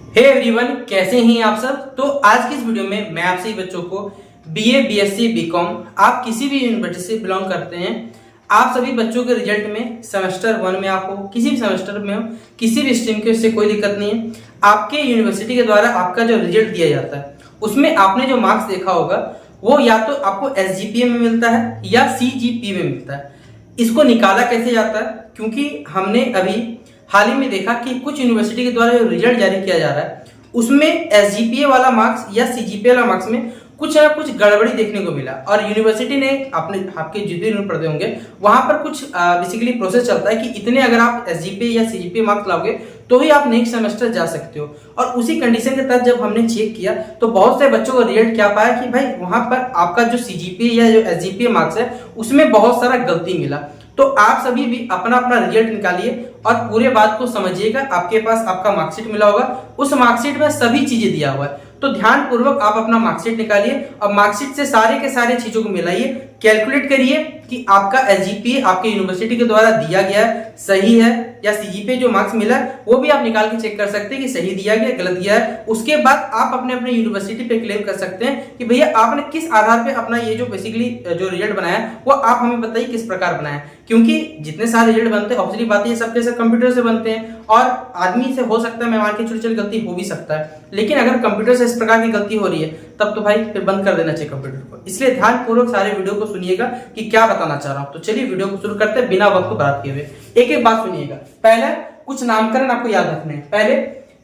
Hey everyone, कैसे हैं आप सब। तो आज की इस वीडियो में मैं आप सभी बच्चों को बीए, बीएससी, बीकॉम, आप किसी भी यूनिवर्सिटी से बिलोंग करते हैं, आप सभी बच्चों के रिजल्ट में सेमेस्टर 1 में आप हो, किसी भी सेमेस्टर में हो, किसी भी स्ट्रीम के, उससे कोई दिक्कत नहीं है। आपके यूनिवर्सिटी के द्वारा आपका जो रिजल्ट दिया जाता है उसमें आपने जो मार्क्स देखा होगा वो या तो आपको एसजीपीए में मिलता है या सीजीपी में मिलता है। इसको निकाला कैसे जाता है, क्योंकि हमने अभी हाल ही में देखा कि कुछ यूनिवर्सिटी के द्वारा जो रिजल्ट जारी किया जा रहा है उसमें एसजीपीए वाला मार्क्स या सीजीपीए वाला मार्क्स में कुछ ना कुछ गड़बड़ी देखने को मिला। और यूनिवर्सिटी ने अपने आपके जितने भी पढ़ते होंगे वहां पर कुछ बेसिकली प्रोसेस चलता है कि इतने अगर आप एसजीपीए या सीजीपीए मार्क्स लाओगे तो ही आप नेक्स्ट सेमेस्टर जा सकते हो। और उसी कंडीशन के तहत जब हमने चेक किया तो बहुत से बच्चों का रिजल्ट क्या पाया कि भाई वहां पर आपका जो सीजीपीए या जो एसजीपीए मार्क्स है उसमें बहुत सारा गलती मिला। तो आप सभी भी अपना अपना रिजल्ट निकालिए और पूरे बात को समझिएगा। आपके पास आपका मार्कशीट मिला होगा, उस मार्कशीट में सभी चीजें दिया हुआ है, तो ध्यान पूर्वक आप अपना मार्कशीट निकालिए और मार्कशीट से सारे के सारे चीजों को मिलाइए, कैलकुलेट करिए कि आपका एसजीपीए आपके यूनिवर्सिटी के द्वारा दिया गया है सही है, या सीजीपीए जो मार्क्स मिला है वो भी आप निकाल के चेक कर सकते हैं कि सही दिया गया गलत दिया है। उसके बाद आप अपने अपने यूनिवर्सिटी पे क्लेम कर सकते हैं कि भैया आपने किस आधार पे अपना ये जो बेसिकली जो रिजल्ट बनाया वो आप हमें बताइए किस प्रकार बनाया। क्योंकि जितने सारे रिजल्ट बनते हैं ऑब्वियसली बात है सबके सब कंप्यूटर से बनते हैं और आदमी से हो सकता है मैं मान के छोटी छोटी गलती हो भी सकता है, लेकिन अगर कंप्यूटर से इस प्रकार की गलती हो रही है तब तो भाई फिर बंद कर देना चाहिए कंप्यूटर को। इसलिए ध्यान पूर्वक सारे वीडियो को सुनिएगा कि क्या बताना चाह रहा हूं। तो चलिए वीडियो को शुरू करते हैं बिना वक्त को बर्बाद किए हुए। एक एक बात सुनिएगा। पहले कुछ नामकरण आपको याद रखने हैं। पहले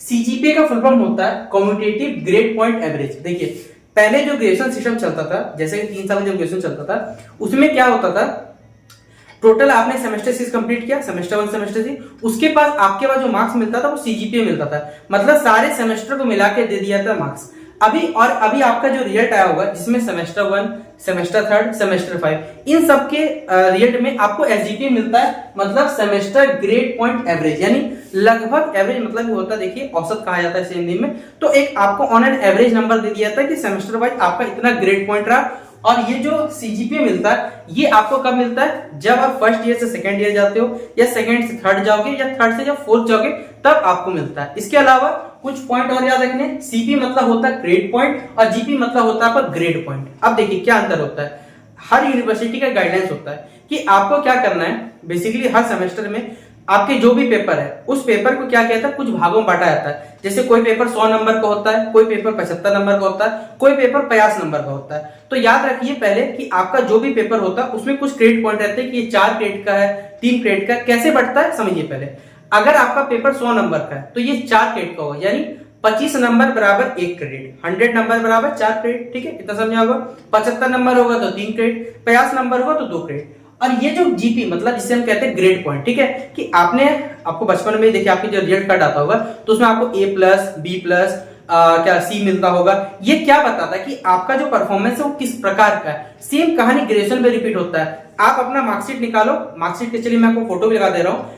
सीजीपीए का फुल फॉर्म होता है कम्यूटेटिव ग्रेड पॉइंट एवरेज। देखिए पहले जो ग्रेजुएशन सिस्टम चलता था, जैसे कि 3 साल में जो ग्रेजुएशन चलता था उसमें क्या होता था, टोटल आपने सेमेस्टर 6 कंप्लीट किया, सेमेस्टर 1 सेमेस्टर 3, उसके पास आपके पास जो मार्क्स मिलता था वो सीजीपीए मिलता था, मतलब सारे सेमेस्टर को मिला के दे दिया था मार्क्स। अभी आपका जो रिजल्ट आया होगा जिसमें सेमेस्टर 1, सेमेस्टर 3, सेमेस्टर 5 इन सब के रिजल्ट में आपको एसजीपीए मिलता है, मतलब सेमेस्टर ग्रेड पॉइंट एवरेज, यानी लगभग एवरेज मतलब होता है, देखिए औसत कहा जाता है इसे हिंदी में। तो एक आपको ऑन एन एवरेज नंबर दे दिया था कि सेमेस्टर वाइज आपका इतना ग्रेड पॉइंट रहा। और ये जो सीजीपीए मिलता है ये आपको कब मिलता है, जब आप फर्स्ट ईयर से सेकंड ईयर जाते हो या सेकंड से थर्ड जाओगे या थर्ड से जब फोर्थ जाओगे तब आपको मिलता है। इसके अलावा कुछ पॉइंट और याद रखने, सीपी मतलब होता है ग्रेड पॉइंट और जीपी मतलब होता है आपका ग्रेड पॉइंट। अब देखिए क्या अंतर होता है, हर यूनिवर्सिटी का गाइडलाइंस होता है कि आपको क्या करना है। बेसिकली हर सेमेस्टर में आपके जो भी पेपर है उस पेपर को क्या कहता है, कुछ भागों में बांटा जाता है। जैसे कोई पेपर 100 नंबर का होता है, कोई पेपर 75 नंबर का होता है, कोई पेपर 50 नंबर का होता है। तो याद रखिए पहले कि आपका जो भी पेपर होता है उसमें कुछ क्रेडिट पॉइंट रहते हैं कि ये 4 क्रेडिट का है, 3 क्रेडिट का। कैसे बढ़ता है समझिए। पहले अगर आपका पेपर 100 नंबर का है तो ये 4 क्रेडिट का होगा, यानी 25 नंबर बराबर 1 क्रेडिट, 100 नंबर बराबर 4 क्रेडिट। ठीक है, इतना समझा होगा। 75 नंबर होगा तो 3 क्रेडिट, 50 नंबर होगा तो 2 क्रेडिट। और ये जो जीपी मतलब जिसे हम कहते हैं ग्रेड पॉइंट, ठीक है, कि आपको बचपन में देखिए आपकी जो रिजल्ट कार्ड आता होगा तो उसमें आपको ए प्लस, बी प्लस, क्या सी मिलता होगा। ये क्या बताता है कि आपका जो परफॉर्मेंस है वो किस प्रकार का है। सेम कहानी ग्रेजुएशन में रिपीट होता है। आप अपना मार्कशीट निकालो, मार्कशीट के चलिए मैं आपको फोटो भी लगा दे रहा हूँ,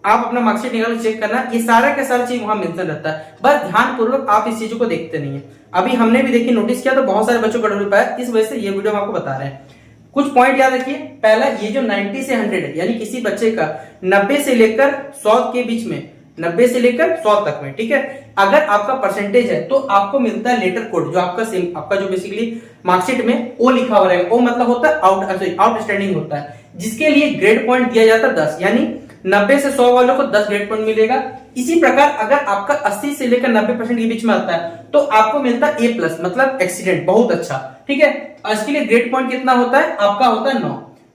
आप अपना मार्कशीट निकालो, चेक करना, ये सारा का सारा चीज वहां मेंशन रहता है। बस ध्यान पूर्वक आप इस चीजों को देखते नहीं है। अभी हमने भी देखिए नोटिस किया तो बहुत सारे बच्चों को गड़बड़ पाया, इस वजह से ये वीडियो हम आपको बता रहे हैं। कुछ पॉइंट याद रखिए। पहला ये जो 90 से 100 है, यानी किसी बच्चे का 90 से लेकर 100 के बीच में, 90 से लेकर 100 तक में, ठीक है, अगर आपका परसेंटेज है तो आपको मिलता है लेटर कोड, जो आपका जो बेसिकली मार्कशीट में ओ लिखा हुआ रहेगा। ओ मतलब होता है आउटस्टैंडिंग होता है, जिसके लिए ग्रेड पॉइंट दिया जाता है 10, यानी 90 से 100 वालों को 10 ग्रेड पॉइंट मिलेगा। इसी प्रकार अगर आपका 80 से लेकर 90% के बीच में आता है तो आपको मिलता है ए प्लस, मतलब एक्सीलेंट, बहुत अच्छा। ठीक है, और इसके लिए ग्रेड पॉइंट कितना होता है, आपका होता है 9।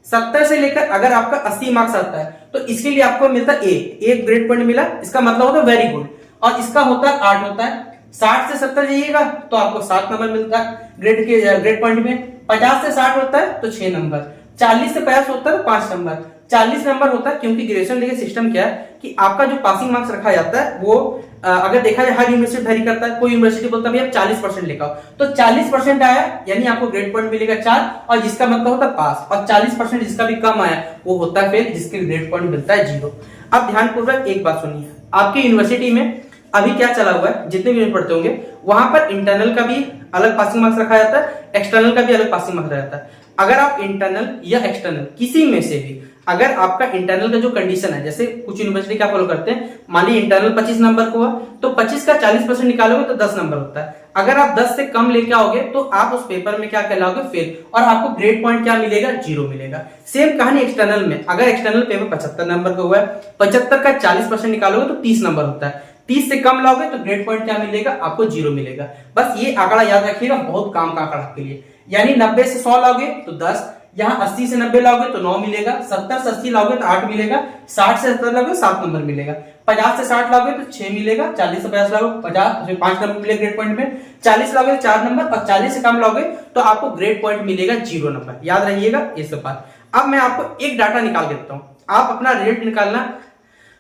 70 से लेकर अगर आपका 80 मार्क्स आता है तो इसके लिए आपको मिलता है एक ग्रेड पॉइंट मिला, इसका मतलब होता है वेरी गुड, और इसका होता है 8 होता है। 60 से 70 जाइएगा तो आपको 7 नंबर मिलता है ग्रेड पॉइंट में। 50 से 60 होता है तो 6 नंबर। 40 से 50 होता है तो 5 नंबर। 40 नंबर होता है, क्योंकि ग्रेजुएशन लेके सिस्टम क्या है कि आपका जो पासिंग मार्क्स रखा जाता है वो अगर देखा जाए हर यूनिवर्सिटी वेरी करता है। कोई यूनिवर्सिटी बोलता है 40% लेकर आओ, तो 40% आया यानी आपको ग्रेड पॉइंट मिलेगा 4, और जिसका मतलब होता है पास, और 40% जिसका भी कम आया वो होता है फेल, जिसके ग्रेड पॉइंट मिलता है 0। अब ध्यानपूर्वक एक बात सुनिए, आपकी यूनिवर्सिटी में अभी क्या चला हुआ है, जितने भी पढ़ते होंगे वहां पर इंटरनल का भी अलग पासिंग मार्क्स रखा जाता है, एक्सटर्नल का भी अलग पासिंग मार्क्स रखा जाता है। अगर आप इंटरनल या एक्सटर्नल किसी में से भी अगर आपका इंटरनल का जो कंडीशन है, जैसे कुछ यूनिवर्सिटी क्या फॉलो करते हैं, मान लीजिए इंटरनल 25 नंबर को हुआ तो 25 का 40% निकालोगे तो 10 नंबर होता है। अगर आप 10 से कम लेके आओगे तो आप उस पेपर में क्या कहलाओगे, फेल, और आपको ग्रेड पॉइंट क्या मिलेगा, 0 मिलेगा। सेम कहानी एक्सटर्नल में, अगर एक्सटर्नल पेपर 75 नंबर का हुआ है, 75 का 40% निकालोगे तो 30 नंबर होता है। 30 से कम लाओगे तो ग्रेड पॉइंट क्या मिलेगा, आपको 0 मिलेगा। बस ये आंकड़ा याद रखिएगा, बहुत काम का आंकड़ा आपके लिए। यानी 90 से 100 लाओगे तो 10, यहाँ 80 से 90 लाओगे तो 9 मिलेगा, 70 से 80 लाओगे तो 8 मिलेगा, 60 से 70 लाओगे तो 7 नंबर मिलेगा, 50 से 60 लाओगे तो 6 मिलेगा, 40 से 50 लाओगे 5 नंबर मिलेगा ग्रेड पॉइंट में, 40 लाओगे तो 4 नंबर, और 40 से कम लाओगे तो आपको ग्रेड पॉइंट मिलेगा 0 नंबर। याद रहिएगा ये सब बात। अब मैं आपको एक डाटा निकाल देता हूं, आप अपना रिजल्ट निकालना,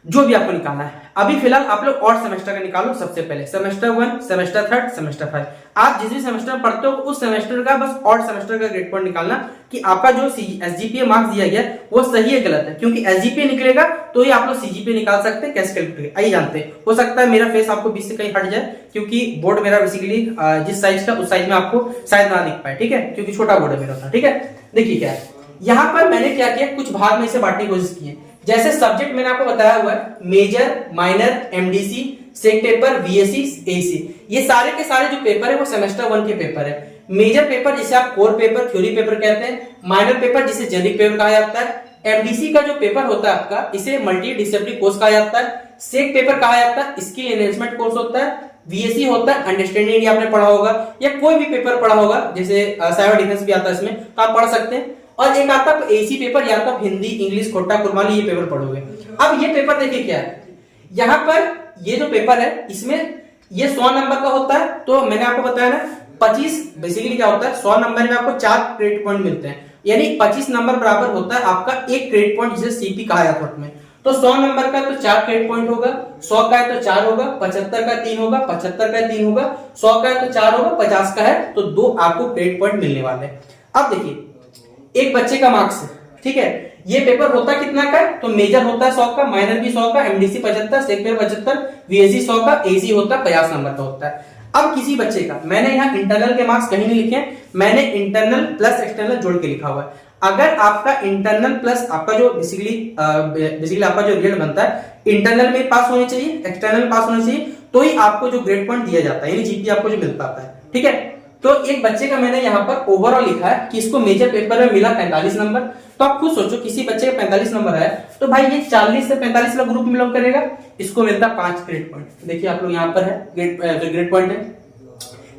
जो भी आपको निकालना है। अभी फिलहाल आप लोग और सेमेस्टर का निकालो। सबसे पहले सेमेस्टर 1, सेमेस्टर 3, सेमेस्टर 5, आप जिस भी सेमेस्टर में पढ़ते हो उस सेमेस्टर का बस और सेमेस्टर का ग्रेड पॉइंट निकालना कि आपका जो एसजीपीए मार्क्स दिया गया वो सही है गलत है, क्योंकि एसजीपीए निकलेगा तो ही आप लोग सीजीपीए निकाल सकते हैं। कैसे कैलकुलेट, आइए जानते हैं। हो सकता है मेरा फेस आपको 20 से कहीं हट जाए, क्योंकि बोर्ड मेरा बेसिकली जिस साइज का उस साइज में आपको शायद ना दिख पाए, ठीक है, क्योंकि छोटा बोर्ड है मेरा, ठीक है। देखिए क्या है, यहाँ पर मैंने क्या किया, कुछ भाग में इसे बांटने की कोशिश की है। जैसे सब्जेक्ट मैंने आपको बताया हुआ है, मेजर, माइनर, एमडीसी, सेक पेपर, वीएससी, एसी, ये सारे के सारे जो पेपर है वो सेमेस्टर 1 के पेपर है। मेजर पेपर जिसे आप कोर पेपर, थ्योरी पेपर कहते हैं, माइनर पेपर जिसे जेनिक पेपर कहा जाता है, एमडीसी का जो पेपर होता है आपका इसे मल्टी डिसिप्लिनरी कोर्स कहा जाता है, सेक पेपर कहा जाता है, स्किल एनहेंसमेंट कोर्स होता है, वीएससी होता है अंडरस्टैंडिंग इंडिया आपने पढ़ा होगा, या कोई भी पेपर पढ़ा होगा, जैसे साइबर डिफेंस भी आता है इसमें, तो आप पढ़ सकते हैं। और एक आता है एसी पेपर, या तो आप हिंदी, इंग्लिश, कोटा, कुरमाली ये पेपर पढ़ोगे। अब ये पेपर देखिए क्या है, यहाँ पर ये जो पेपर है इसमें ये 100 नंबर का होता है। तो मैंने आपको बताया ना 25 बेसिकली क्या होता है, 100 नंबर में आपको 4 क्रेडिट पॉइंट मिलते हैं, यानी 25 नंबर बराबर होता है आपका एक क्रेडिट पॉइंट, जिसे सीपी कहा जाता है। तो 100 नंबर का तो 4 क्रेडिट पॉइंट होगा, 100 का है तो 4 होगा, 75 का 3 होगा, 75 का 3 होगा, 100 का है तो 4 होगा, 50 का है तो 2 आपको क्रेडिट पॉइंट मिलने वाले हैं। अब देखिए एक बच्चे का मार्क्स है, ठीक है, ये पेपर होता कितना का है, तो मेजर होता है 100 का, माइनर भी 100 का, एमडीसी 75, सेक पेपर 75, वीएससी 100 का, एसी होता है 50 नंबर का होता है। अब किसी बच्चे का, मैंने यहाँ इंटरनल के मार्क्स कहीं नहीं लिखे, मैंने इंटरनल प्लस एक्सटर्नल जोड़ के लिखा हुआ है। अगर आपका इंटरनल प्लस आपका जो बेसिकली आपका जो रिजल्ट बनता है, इंटरनल में पास होनी चाहिए, एक्सटर्नल पास होनी चाहिए, तो ही आपको जो ग्रेड पॉइंट दिया जाता है, यानी जीपी आपको जो मिल पाता है, ठीक है। तो एक बच्चे का मैंने यहाँ पर ओवरऑल लिखा है कि इसको मेजर पेपर में मिला 45 नंबर। तो आप खुद सोचो, किसी बच्चे का 45 नंबर है तो भाई ये 40 से 45 का ग्रुप में बिलोंग करेगा, इसको मिलता 5 ग्रेड पॉइंट। देखिए आप लोग यहाँ पर है ग्रेड पॉइंट है,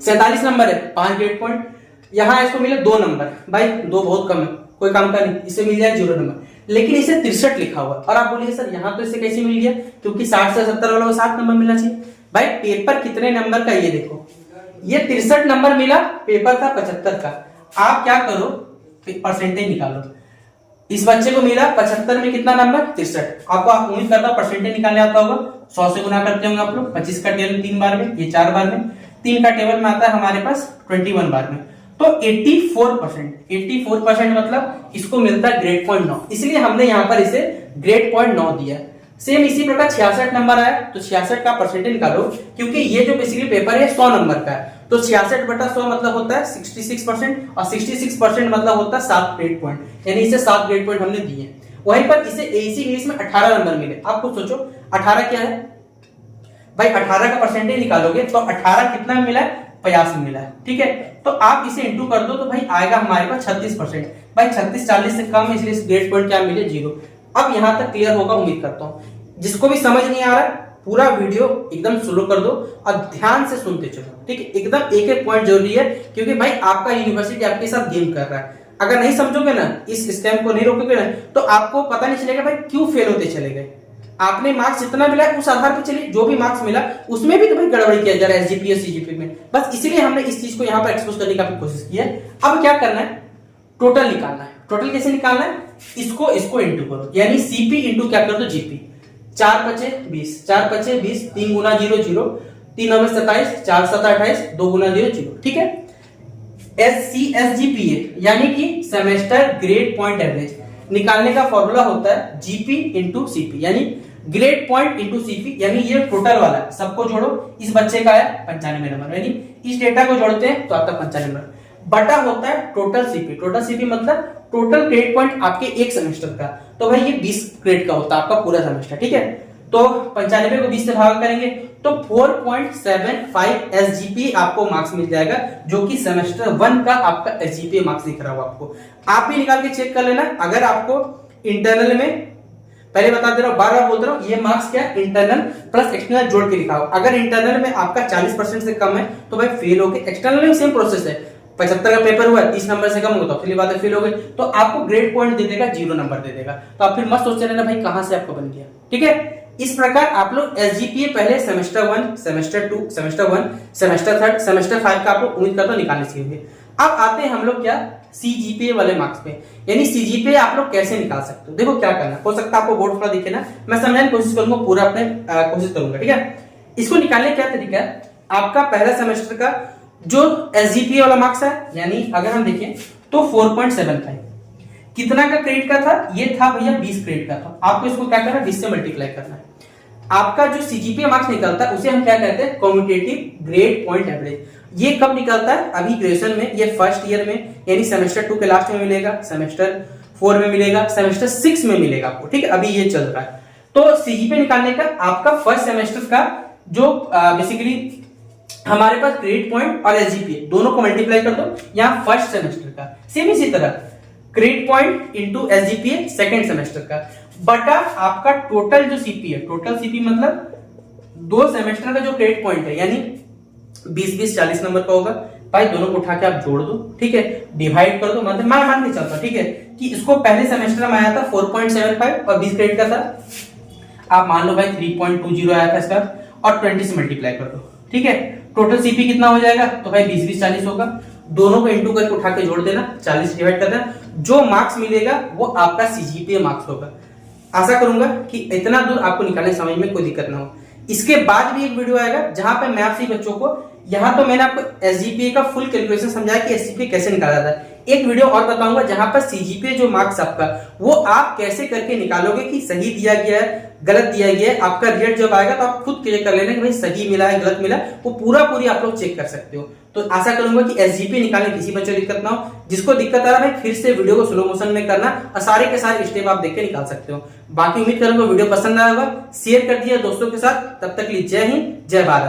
47 नंबर है 5 ग्रेड पॉइंट, यहाँ इसको मिले 2 नंबर, भाई 2 बहुत कम है, कोई काम का नहीं, इसे मिल जाए 0 नंबर। लेकिन इसे 63 लिखा हुआ, और आप बोलिए सर यहाँ तो इसे कैसे मिल गया, क्योंकि 60 से 70 वालों को 7 नंबर मिलना चाहिए। भाई पेपर कितने नंबर का, ये देखो, ये 63 नंबर मिला, पेपर था 75 का। आप क्या करो, परसेंटेज निकालो, इस बच्चे को मिला 75 में कितना नंबर, 63। आपको आप उम्मीद करता हूं परसेंटेज निकालने आता होगा, 100 से गुना करते होंगे आप लोग। 25 का टेबल 3 बार में, ये 4 बार में, 3 का टेबल में आता है हमारे पास 21 बार में, तो 84% मतलब इसको मिलता है ग्रेड पॉइंट 9, इसलिए हमने यहाँ पर इसे ग्रेड पॉइंट 9 दिया। सेम इसी प्रकार 66 नंबर आया तो 66 का परसेंटेज निकालो, क्योंकि ये जो बेसिकली पेपर है 100 नंबर का है, तो 66/100 मतलब होता है 66%, और 66% मतलब होता है 7 ग्रेड पॉइंट, यानी इसे 7 ग्रेड पॉइंट हमने दिए। वहीं पर इसे एसी इंग्लिश में 18 नंबर मिले। आप खुद सोचो 18 क्या है भाई, 18 का परसेंटेज निकालोगे तो 18 कितना मिला है, 50 मिला है, ठीक है। तो आप इसे इंटू कर दो तो भाई आएगा हमारे पास 36%। भाई 36 40 से कम, इसलिए इस ग्रेड पॉइंट क्या मिले, 0। अब यहां तक क्लियर होगा उम्मीद करता हूं। जिसको भी समझ नहीं आ रहा पूरा वीडियो एकदम स्लो कर दो और ध्यान से सुनते चलो, ठीक है। एकदम एक एक पॉइंट जरूरी है, क्योंकि भाई आपका यूनिवर्सिटी आपके साथ गेम कर रहा है। अगर नहीं समझोगे ना, इस स्कैम को नहीं रोकोगे ना, तो आपको पता नहीं चलेगा भाई क्यों फेल होते चले गए। आपने मार्क्स जितना मिला उस आधार पर चलिए, जो भी मार्क्स मिला उसमें भी तो भाई गड़बड़ी किया जा रहा है एसजीपीए सीजीपी में, बस इसीलिए हमने इस चीज को यहाँ पर एक्सपोज करने की कोशिश की है। अब क्या करना है, टोटल निकालना है। टोटल कैसे निकालना है, इसको इंटू करो, यानी सीपी इंटू क्या कर दो जीपी। 4 बचे 20, 4 बचे 20, 3 गुना 0 0, 3 9 27, 4 7 28, 2 गुना 0 0, ठीक है। एसजीपीए यानी कि सेमेस्टर ग्रेड पॉइंट एवरेज निकालने का फॉर्मूला होता है जीपी इंटू सीपी, यानी ग्रेड पॉइंट इंटू सीपी, यानी ये टोटल वाला है, सबको जोड़ो। इस बच्चे का है 95 नंबर, यानी इस डेटा को जोड़ते हैं तो आपका 95 नंबर, बटा होता है टोटल सीपी। टोटल सीपी मतलब टोटल क्रेडिट पॉइंट आपके एक सेमेस्टर का, तो भाई ये 20 क्रेडिट का होता है आपका पूरा सेमेस्टर, ठीक है। तो 95 को 20 से भाग करेंगे तो 4.75 एसजीपीए आपको मार्क्स मिल जाएगा, जो कि सेमेस्टर 1 का आपका एसजीपीए मार्क्स दिख रहा होगा आपको। आप भी निकाल के चेक कर लेना। अगर आपको इंटरनल में, पहले बता दे रहा हूं, बार बार बोल रहा हूं, ये मार्क्स क्या इंटरनल प्लस एक्सटर्नल जोड़ के लिखा हो। अगर इंटरनल में आपका 40% से कम है तो भाई फेल हो गए। एक्सटर्नल में सेम प्रोसेस है, 75 का पेपर हुआ, 30 नंबर से कम होगा तो फिर बात है फेल हो गए, तो आपको ग्रेड पॉइंट दे देगा, 0 नंबर दे देगा। तो आप फिर मत सोचते रहना भाई कहां से आपको बन गया, ठीक है। इस प्रकार आप लोग एसजीपीए पहले semester 1, semester 2, semester 1, semester 3, semester 5 का आपको उम्मीद करता हूं निकालने सीखेंगे। अब आते हैं हम लोग क्या सीजीपीए वाले मार्क्स पे, यानी सीजीपीए आप लोग कैसे निकाल सकते हो। देखो क्या करना, हो सकता है आपको बोर्ड थोड़ा दिखे ना, मैं समझाने की कोशिश करूंगा, पूरा अपने कोशिश करूंगा, ठीक है। इसको निकालने क्या तरीका है, आपका पहला सेमेस्टर का जो एसजीपीए वाला मार्क्स है, यानी अगर हम देखें तो 4.75 कितना का क्रेडिट का था, ये था भैया 20 क्रेडिट का था। आपको इसको क्या करना है, 20 से मल्टीप्लाई करना है। आपका जो सीजीपीए मार्क्स निकलता है उसे हम क्या कहते हैं, कम्यूटेटिव ग्रेड पॉइंट एवरेज। ये कब निकलता है, अभी ग्रेजुएशन में, ये फर्स्ट ईयर में, यानी सेमेस्टर 2 के लास्ट में मिलेगा, सेमेस्टर 4 में मिलेगा, सेमेस्टर 6 में मिलेगा आपको, ठीक है। अभी ये चल रहा है। तो सीजीपीए निकालने का आपका फर्स्ट सेमेस्टर का जो बेसिकली हमारे पास क्रेडिट पॉइंट और एसजीपीए दोनों को मल्टीप्लाई कर दो, यहाँ फर्स्ट सेमेस्टर का सेम इसी तरह credit point into SGPA second semester का, बटा आपका टोटल जो सीपीए, टोटल सीपी मतलब 2 सेमेस्टर का जो क्रेडिट पॉइंट है, यानी 20-20 40 नंबर का होगा भाई। दोनों को उठा के आप जोड़ दो, ठीक है, डिवाइड कर दो। मतलब मैं मान के चलता, ठीक है, कि इसको पहले सेमेस्टर में आया था 4.75 और 20 क्रेडिट का था। आप मान लो भाई 3.20 आया था इसका, और 20 से मल्टीप्लाई कर दो, ठीक है। टोटल सीपी कितना हो जाएगा, तो भाई 20-20 40 होगा। दोनों को इंटू करके उठा के जोड़ देना, 40 डिवाइड कर देना, जो मार्क्स मिलेगा वो आपका सीजीपीए मार्क्स होगा। आशा करूंगा कि इतना दूर आपको निकालने समझ में कोई दिक्कत ना हो। इसके बाद भी एक वीडियो आएगा जहां पे मैं आपसे बच्चों को, यहाँ तो मैंने आपको एसजीपीए का फुल कैलकुलेशन समझाया कि एसजीपीए कैसे निकाला जाता है। एक वीडियो और बताऊंगा जहां पर सीजीपीए जो मार्क्स आपका वो आप कैसे करके निकालोगे कि सही दिया गया है गलत दिया गया है। आपका रिजल्ट जब आएगा तो आप खुद चेक कर लेना कि भाई सही मिला है गलत मिला, वो पूरी आप लोग चेक कर सकते हो। तो आशा करूंगा कि एसजीपीए निकालने किसी बच्चे को दिक्कत ना हो। जिसको दिक्कत आ रहा है फिर से वीडियो को स्लो मोशन में करना और सारे के सारे स्टेप आप देख के निकाल सकते हो। बाकी उम्मीद करूंगा वीडियो पसंद आया होगा, शेयर कर दिया दोस्तों के साथ। तब तक के लिए जय हिंद, जय भारत।